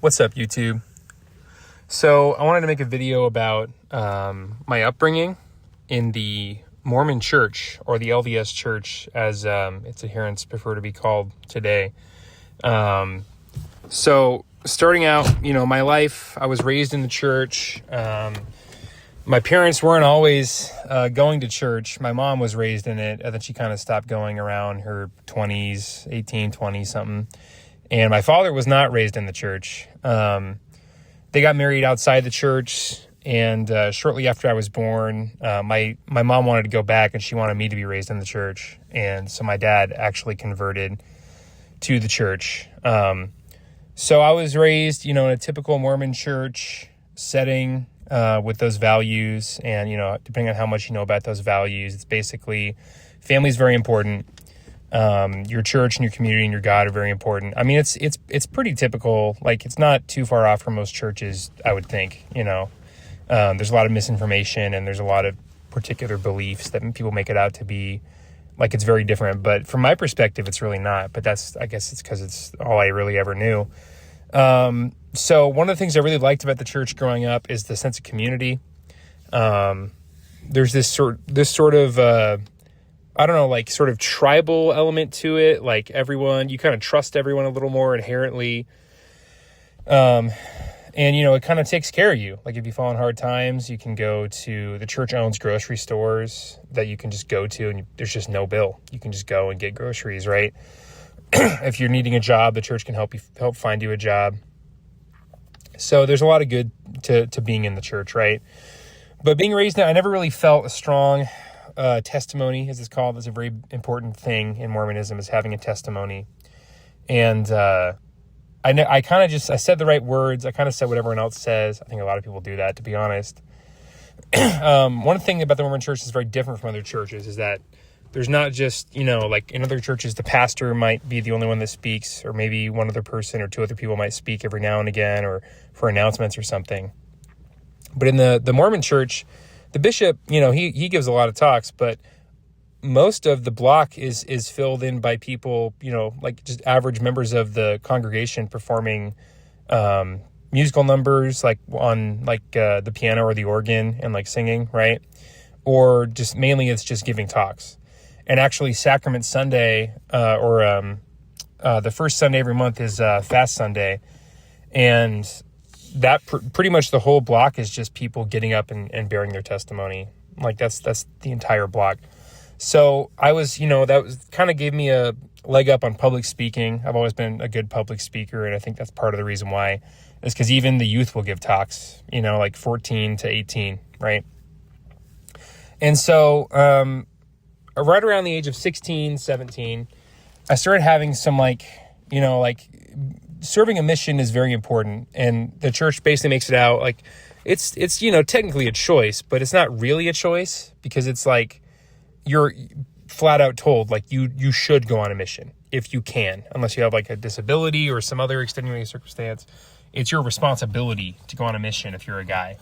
What's up, YouTube? So I wanted to make a video about my upbringing in the Mormon church, or the LDS church as its adherents prefer to be called today. So starting out, my life, I was raised in the church. My parents weren't always going to church. My mom was raised in it, and then she kind of stopped going around her 20s, 18, 20 something. And my father was not raised in the church. They got married outside the church, and shortly after I was born, my mom wanted to go back, and she wanted me to be raised in the church. And so my dad actually converted to the church. So I was raised, in a typical Mormon church setting with those values. And, depending on how much you know about those values, it's basically family is very important. Your church and your community and your God are very important. I mean, it's pretty typical. Like, it's not too far off from most churches, I would think. There's a lot of misinformation, and there's a lot of particular beliefs that people make it out to be like it's very different. But from my perspective, it's really not. But I guess it's because it's all I really ever knew. So one of the things I really liked about the church growing up is the sense of community. There's this sort of I don't know, like sort of tribal element to it. Like everyone, you kind of trust everyone a little more inherently. And, it kind of takes care of you. Like if you fall in hard times, you can go to the church owns grocery stores that you can just go to, and there's just no bill. You can just go and get groceries, right? If you're needing a job, the church can help find you a job. So there's a lot of good to being in the church, right? But being raised now, I never really felt a strong testimony, as it's called. Is a very important thing in Mormonism, is having a testimony. And I said the right words. I kind of said what everyone else says. I think a lot of people do that, to be honest. One thing about the Mormon church that's very different from other churches is that there's not just, like in other churches, the pastor might be the only one that speaks, or maybe one other person or two other people might speak every now and again, or for announcements or something. But in the Mormon church, the bishop, he gives a lot of talks, but most of the block is filled in by people, like just average members of the congregation performing musical numbers, like on the piano or the organ, and like singing, right? Or just mainly it's just giving talks. And actually Sacrament Sunday, the first Sunday every month is Fast Sunday. And that pretty much the whole block is just people getting up and bearing their testimony. Like that's the entire block. So I was, that was kind of gave me a leg up on public speaking. I've always been a good public speaker, and I think that's part of the reason why, is because even the youth will give talks, like 14 to 18, right? And so right around the age of 16, 17, I started having some serving a mission is very important. And the church basically makes it out like it's technically a choice, but it's not really a choice, because it's like you're flat out told like you should go on a mission if you can, unless you have like a disability or some other extenuating circumstance. It's your responsibility to go on a mission if you're a guy.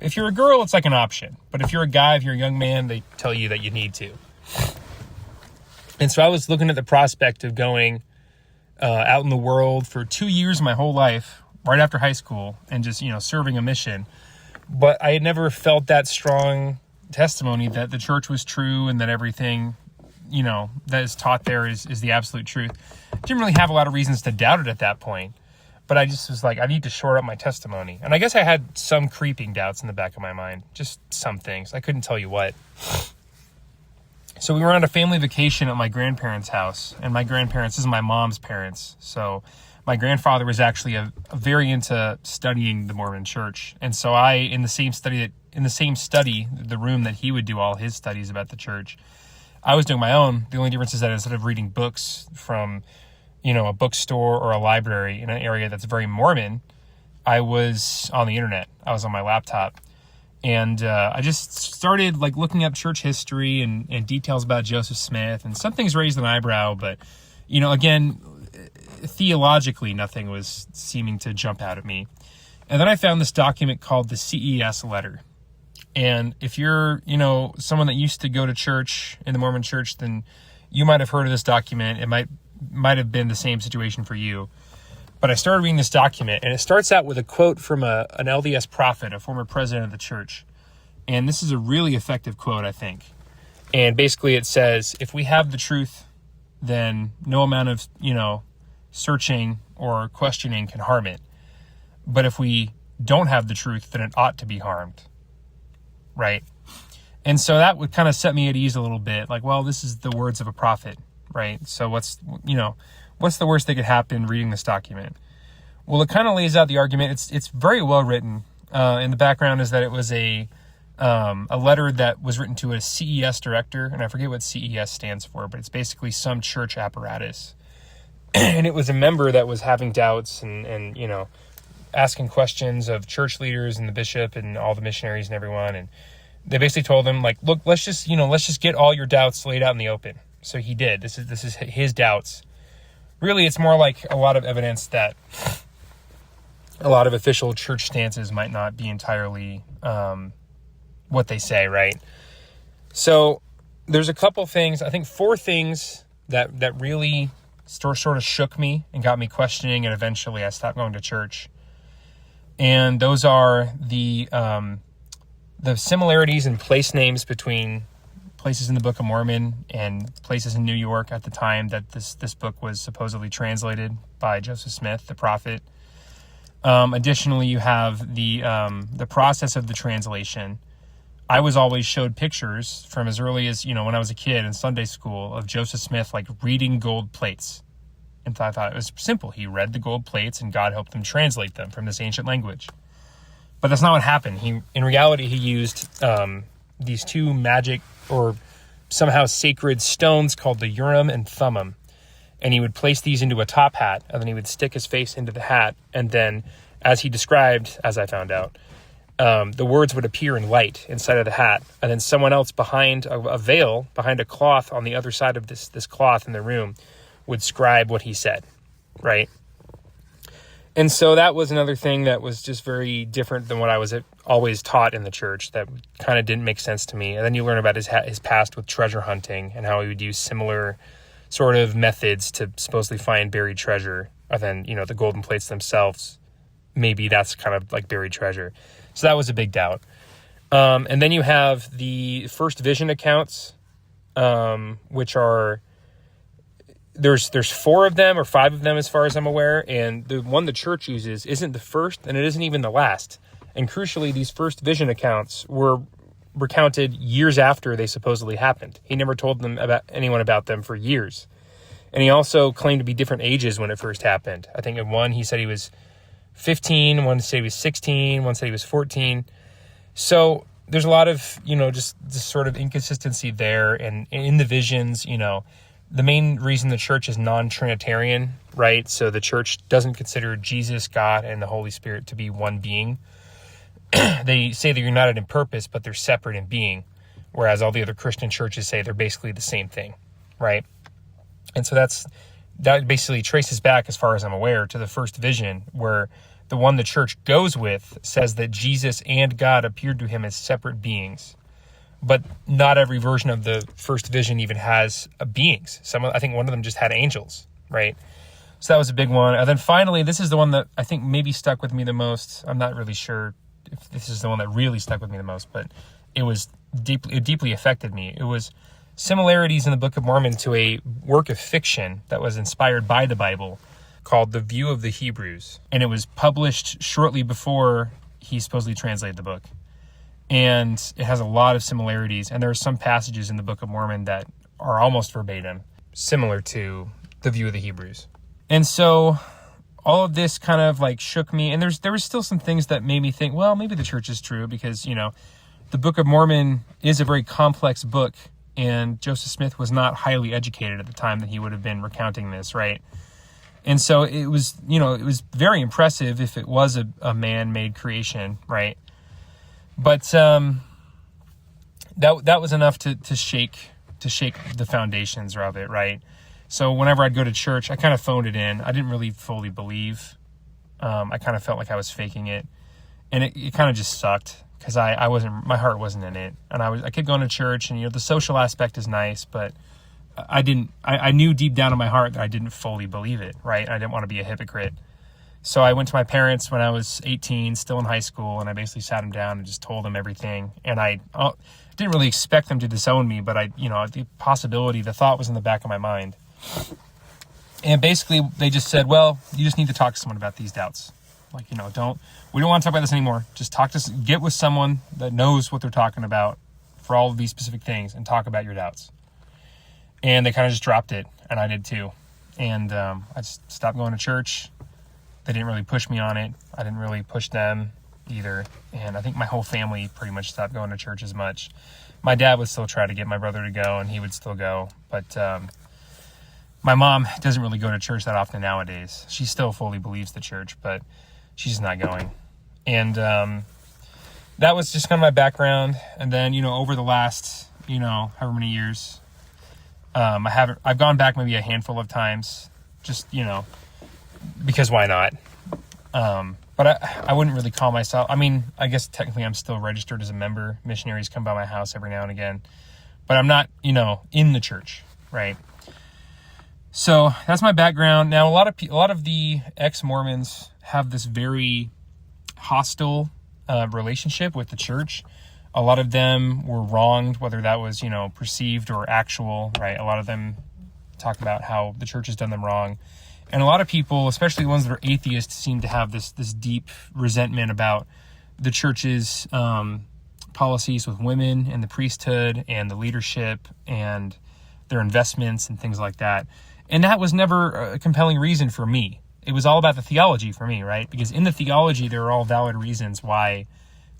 If you're a girl, it's like an option. But if you're a guy, if you're a young man, they tell you that you need to. And so I was looking at the prospect of going out in the world for 2 years of my whole life, right after high school, and just, serving a mission. But I had never felt that strong testimony that the church was true, and that everything, that is taught there is the absolute truth. Didn't really have a lot of reasons to doubt it at that point. But I just was like, I need to shore up my testimony. And I guess I had some creeping doubts in the back of my mind. Just some things. I couldn't tell you what. So we were on a family vacation at my grandparents' house. And my grandparents, this is my mom's parents. So my grandfather was actually very into studying the Mormon church. And so in the same study, the room that he would do all his studies about the church, I was doing my own. The only difference is that instead of reading books from a bookstore or a library in an area that's very Mormon, I was on the internet. I was on my laptop. And I just started looking up church history and details about Joseph Smith, and some things raised an eyebrow, but, again, theologically, nothing was seeming to jump out at me. And then I found this document called the CES letter. And if you're, someone that used to go to church in the Mormon church, then you might have heard of this document. It might have been the same situation for you. But I started reading this document, and it starts out with a quote from an LDS prophet, a former president of the church. And this is a really effective quote, I think. And basically it says, if we have the truth, then no amount of, searching or questioning can harm it. But if we don't have the truth, then it ought to be harmed. Right? And so that would kind of set me at ease a little bit. Like, well, this is the words of a prophet, right? So what's the worst that could happen reading this document? Well, it kind of lays out the argument. It's very well written. In the background is that it was a letter that was written to a CES director, and I forget what CES stands for, but it's basically some church apparatus. And it was a member that was having doubts and asking questions of church leaders and the bishop and all the missionaries and everyone. And they basically told him, like, look, let's just get all your doubts laid out in the open. So he did. This is his doubts. Really, it's more like a lot of evidence that a lot of official church stances might not be entirely what they say, right? So there's a couple things, I think 4 things that really sort of shook me and got me questioning, and eventually I stopped going to church. And those are the similarities in place names between places in the Book of Mormon and places in New York at the time that this book was supposedly translated by Joseph Smith, the prophet. Additionally, you have the process of the translation. I was always showed pictures from as early as, when I was a kid in Sunday school of Joseph Smith, like, reading gold plates. And I thought it was simple. He read the gold plates and God helped him translate them from this ancient language. But that's not what happened. In reality, he used these 2 magic or somehow sacred stones called the Urim and Thummim. And he would place these into a top hat, and then he would stick his face into the hat. And then, as he described, as I found out, the words would appear in light inside of the hat. And then someone else behind a veil, behind a cloth on the other side of this cloth in the room, would scribe what he said, right? And so that was another thing that was just very different than what I was always taught in the church that kind of didn't make sense to me. And then you learn about his past with treasure hunting and how he would use similar sort of methods to supposedly find buried treasure. And then, the golden plates themselves, maybe that's kind of like buried treasure. So that was a big doubt. And then you have the first vision accounts, which are, there's 4 of them or 5 of them as far as I'm aware. And the one the church uses isn't the first, and it isn't even the last. And crucially, these first vision accounts were recounted years after they supposedly happened. He never told anyone about them for years. And he also claimed to be different ages when it first happened. I think in one, he said he was 15, one said he was 16, one said he was 14. So there's a lot of, just this sort of inconsistency there. And in the visions, the main reason the church is non-Trinitarian, right? So the church doesn't consider Jesus, God, and the Holy Spirit to be one being. They say they're united in purpose, but they're separate in being. Whereas all the other Christian churches say they're basically the same thing, right? And so that basically traces back, as far as I'm aware, to the first vision, where the one the church goes with says that Jesus and God appeared to him as separate beings. But not every version of the first vision even has beings. I think one of them just had angels, right? So that was a big one. And then finally, this is the one that I think maybe stuck with me the most. I'm not really sure if this is the one that really stuck with me the most, but it deeply affected me. It was similarities in the Book of Mormon to a work of fiction that was inspired by the Bible called The View of the Hebrews. And it was published shortly before he supposedly translated the book. And it has a lot of similarities. And there are some passages in the Book of Mormon that are almost verbatim, similar to The View of the Hebrews. And so all of this kind of like shook me. And there was still some things that made me think, well, maybe the church is true, because, the Book of Mormon is a very complex book. And Joseph Smith was not highly educated at the time that he would have been recounting this, right? And so it was very impressive if it was a man-made creation, right? But that was enough to shake the foundations of it, right? So whenever I'd go to church, I kind of phoned it in. I didn't really fully believe. I kind of felt like I was faking it, and it kind of just sucked because my heart wasn't in it, and I kept going to church, and the social aspect is nice, but I knew deep down in my heart that I didn't fully believe it, right? I didn't want to be a hypocrite. So I went to my parents when I was 18, still in high school, and I basically sat them down and just told them everything. And I didn't really expect them to disown me, but the thought was in the back of my mind. And basically they just said, well, you just need to talk to someone about these doubts. Like, we don't want to talk about this anymore. Just get with someone that knows what they're talking about for all of these specific things and talk about your doubts. And they kind of just dropped it, and I did too. And I just stopped going to church. They didn't really push me on it. I didn't really push them either. And I think my whole family pretty much stopped going to church as much. My dad would still try to get my brother to go, and he would still go. But my mom doesn't really go to church that often nowadays. She still fully believes the church, but she's not going. And that was just kind of my background. And then, over the last, however many years, I've gone back maybe a handful of times, just, because why not? But I wouldn't really call myself, I guess technically I'm still registered as a member. Missionaries come by my house every now and again, but I'm not, in the church, right? So that's my background. Now, a lot of the ex-Mormons have this very hostile relationship with the church. A lot of them were wronged, whether that was, perceived or actual, right? A lot of them talk about how the church has done them wrong. And a lot of people, especially the ones that are atheists, seem to have this deep resentment about the church's policies with women and the priesthood and the leadership and their investments and things like that. And that was never a compelling reason for me. It was all about the theology for me, right? Because in the theology, there are all valid reasons why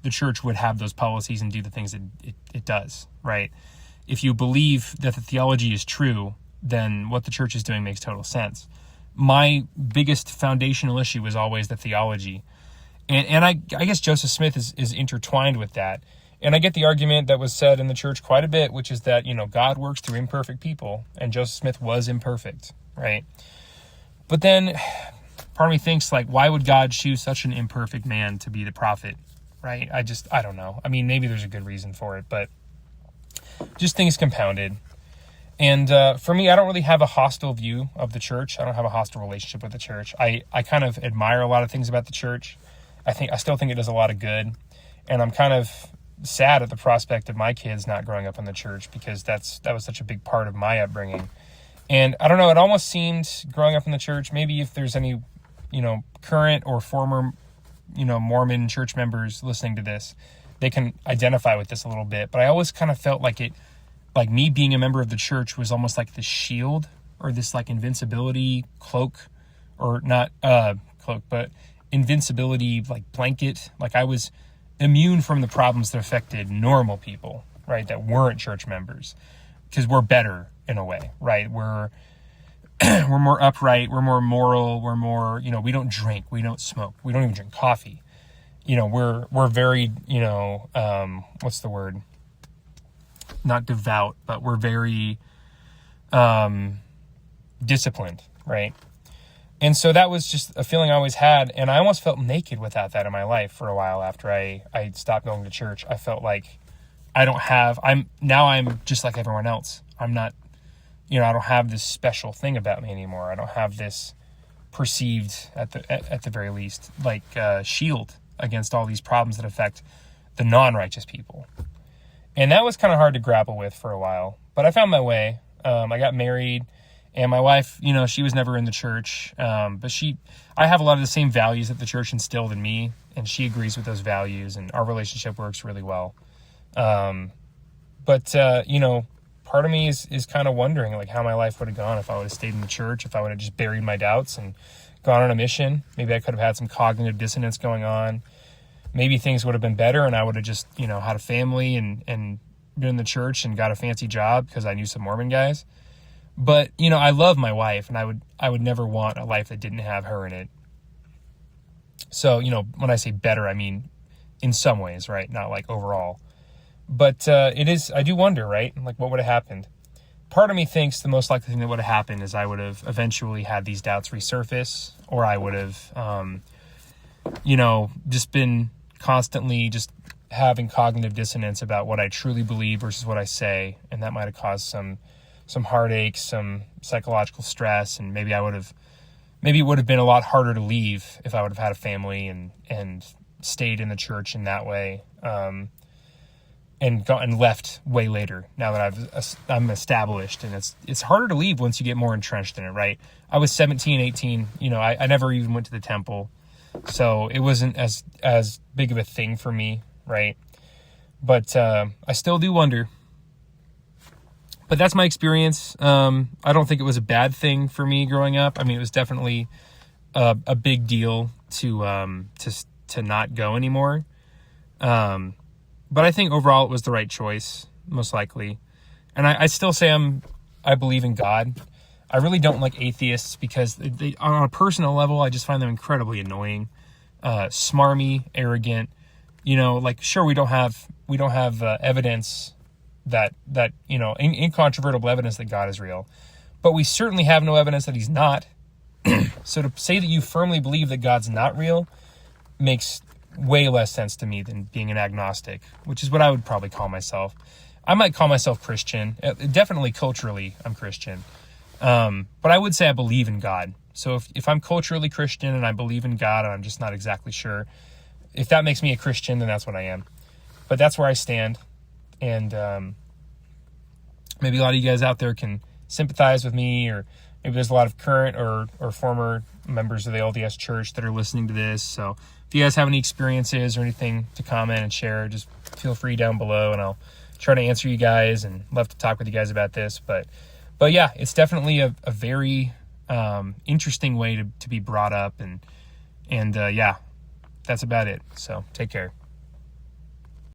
the church would have those policies and do the things it does, right? If you believe that the theology is true, then what the church is doing makes total sense. My biggest foundational issue was always the theology. And I guess Joseph Smith is intertwined with that. And I get the argument that was said in the church quite a bit, which is that, God works through imperfect people, and Joseph Smith was imperfect, right? But then part of me thinks, why would God choose such an imperfect man to be the prophet, right? I don't know. Maybe there's a good reason for it, but just things compounded. And for me, I don't really have a hostile view of the church. I don't have a hostile relationship with the church. I kind of admire a lot of things about the church. I still think it does a lot of good. And I'm kind of sad at the prospect of my kids not growing up in the church, because that was such a big part of my upbringing. And I don't know, it almost seemed growing up in the church, maybe if there's any, current or former, Mormon church members listening to this, they can identify with this a little bit. But I always kind of felt like me being a member of the church was almost like this shield or this invincibility cloak, or not cloak, but invincibility blanket. I was immune from the problems that affected normal people, right? That weren't church members, because we're better in a way, right? We're more upright, we're more moral, we're more, we don't drink, we don't smoke, we don't even drink coffee. We're very, what's the word? Not devout, but we're very disciplined, right? And so that was just a feeling I always had, and I almost felt naked without that in my life for a while after I stopped going to church. I felt like I'm just like everyone else. I'm not, I don't have this special thing about me anymore. I don't have this perceived, at the very least, shield against all these problems that affect the non-righteous people. And that was kind of hard to grapple with for a while, but I found my way. I got married, and my wife, she was never in the church, but I have a lot of the same values that the church instilled in me, and she agrees with those values, and our relationship works really well. But part of me is kind of wondering how my life would have gone if I would have stayed in the church, if I would have just buried my doubts and gone on a mission. Maybe I could have had some cognitive dissonance going on. Maybe things would have been better, and I would have just, had a family and been in the church and got a fancy job because I knew some Mormon guys. But, I love my wife, and I would never want a life that didn't have her in it. So, when I say better, I mean in some ways, right? Not overall. But I do wonder, right? What would have happened? Part of me thinks the most likely thing that would have happened is I would have eventually had these doubts resurface, or I would have, just been constantly just having cognitive dissonance about what I truly believe versus what I say. And that might have caused some heartache, some psychological stress, and maybe maybe it would have been a lot harder to leave if I would have had a family and stayed in the church in that way, and left way later. Now that I'm established, and it's harder to leave once you get more entrenched in it, right? I was 17, 18. I never even went to the temple, so it wasn't as big of a thing for me, right? But I still do wonder. But that's my experience. I don't think it was a bad thing for me growing up. I mean, it was definitely a big deal to not go anymore. But I think overall it was the right choice, most likely. And I still say I believe in God. I really don't like atheists because they, on a personal level, I just find them incredibly annoying, smarmy, arrogant. Sure, we don't have evidence that incontrovertible evidence that God is real, but we certainly have no evidence that he's not. So to say that you firmly believe that God's not real makes way less sense to me than being an agnostic, which is what I would probably call myself. I might call myself Christian. Definitely culturally, I'm Christian. But I would say I believe in God. So if I'm culturally Christian and I believe in God and I'm just not exactly sure, if that makes me a Christian, then that's what I am. But that's where I stand. And maybe a lot of you guys out there can sympathize with me, or maybe there's a lot of current or former members of the LDS church that are listening to this. So if you guys have any experiences or anything to comment and share, just feel free down below, and I'll try to answer you guys and love to talk with you guys about this. But yeah, it's definitely a very interesting way to be brought up. And yeah, that's about it. So take care.